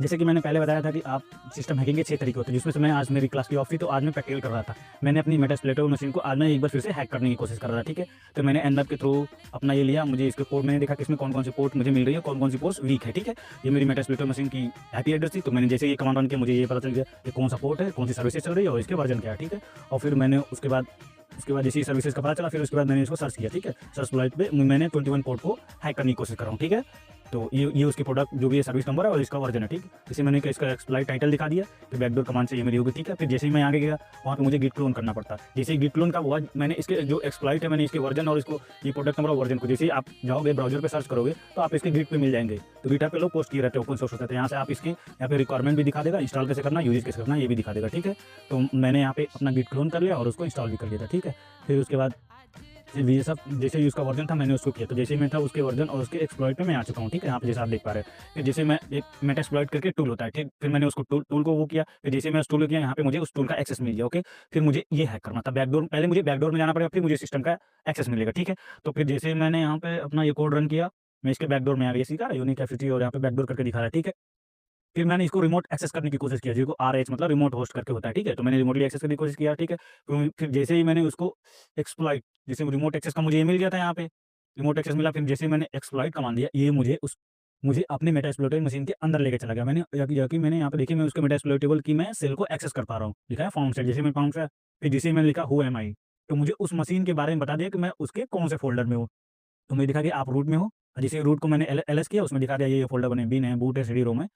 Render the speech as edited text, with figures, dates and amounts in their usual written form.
जैसे कि मैंने पहले बताया था कि आप सिस्टम हैकिंग के 6 तरीके होते हैं, जिसमें से मैं आज मेरी क्लास की ऑफ थी, तो आज मैं प्रैक्टिकल कर रहा था। मैंने अपनी मेटास्प्लोइटर मशीन को आज मैं एक बार फिर से हैक करने की कोशिश कर रहा था, ठीक है? तो मैंने एनवैप के थ्रू अपना ये लिया, मुझे इसके पोर्ट मैंने देखा कि इसमें कौन-कौन सी पोर्ट मुझे मिल रही है, कौन-कौन सी पोर्ट्स वीक है, ठीक है? ये मेरी मेटास्प्लोइटर मशीन की आईपी एड्रेस थी, तो मैंने जैसे ये कमांड रन किया, मुझे ये पता चल गया कि कौन सा पोर्ट है, कौन सी सर्विसेज चल रही है और इसके वर्जन क्या है, ठीक है? और फिर मैंने उसके बाद जैसे ही सर्विसेज का पता चला, फिर उसके बाद मैंने इसको सर्च किया, ठीक है? सर्च एक्सप्लॉइट पे मैंने 21 पोर्ट को हैक करने की कोशिश कर रहा हूँ, ठीक है? तो ये उसकी प्रोडक्ट जो भी है सर्विस नंबर है और इसका वर्जन है, ठीक है? जैसे मैंने इसका एक्सप्लॉइट टाइटल दिखा दिया, फिर बैकडोर कमांड से ये मेरी होगी, ठीक है? फिर जैसे ही मैं आगे गया, वहाँ पे मुझे गिट क्लोन करना पड़ता है। जैसे ही गिट क्लोन का हुआ, मैंने इसके जो एक्सप्लॉइट है, मैंने इसके वर्जन और इसको ये प्रोडक्ट नंबर और वर्जन को जैसे ही आप जाओगे ब्राउज़र पे सर्च करोगे, तो आप इसके गिट पे मिल जाएँगे। तो गिटहब पे लोग पोस्ट किए रहते हैं, ओपन सोर्स होता है, तो यहाँ से आप इसकी यहाँ पे रिक्वायरमेंट भी दिखा देगा, इंस्टॉल कैसे करना है, यूज़ कैसे करना है, ये भी दिखा देगा, ठीक है? तो मैंने यहाँ पे अपना गिट क्लोन कर लिया और उसको इंस्टॉल भी कर लिया था, ठीक है? फिर उसके बाद ये सब जैसे ही उसका वर्जन था मैंने उसको किया, तो जैसे ही मैं था उसके वर्जन और उसके एक्सप्लॉइट पे मैं आ चुका हूँ, ठीक है? यहाँ पे जैसा आप देख पा रहे हैं। फिर जैसे मैं एक मेटास्प्लॉइट करके टूल होता है, ठीक? फिर मैंने उसको टूल को वो किया, फिर जैसे मैं उस टूल को किया, यहाँ पे मुझे उस टूल का एक्सेस मिल गया, ओके? फिर मुझे ये हैक करना था बैकडोर, पहले मुझे बैकडोर में जाना पड़ेगा, फिर मुझे सिस्टम का एक्सेस मिलेगा, ठीक है? तो फिर जैसे ही मैंने यहाँ पे अपना ये कोड रन किया, मैं इसके बैकडोर में आ गया, सीखा यूनिक एफटीटी और यहाँ पे बैकडोर करके दिखा रहा है, ठीक है? फिर मैंने इसको रिमोट एक्सेस करने की कोशिश किया, जिसको आरएच मतलब रिमोट होस्ट करके होता है, ठीक है? तो मैंने रिमोटली एक्सेस करने की कोशिश किया, ठीक है? फिर जैसे ही मैंने उसको एक्सप्लॉइट जैसे रिमोट एक्सेस का मुझे ये मिल गया था यहाँ पे, रिमोट एक्सेस मिला, फिर जैसे ही मैंने एक्सप्लॉइट कमांड दिया, ये मुझे अपने मेटास्प्लोइटर मशीन के अंदर लेके चला गया। मैंने जाके मैंने यहाँ पे देखिए मैं उसके मेटास्प्लोइटेबल की मैं सेल को एक्सेस कर पा रहा हूँ। लिखा है फॉर्म से, जैसे मैं फॉर्म से फिर जैसे ही मैंने लिखा हू एम आई, तो मुझे उस मशीन के बारे में बता दिया कि मैं उसके कौन से फ़ोल्डर में हूँ। तो मुझे दिखा कि आप रूट में हो, जैसे रूट को मैंने एल एलएस किया, उसमें दिखा दिया ये फ़ोल्डर बने, बिन है, बूट है, सीडी रोम है।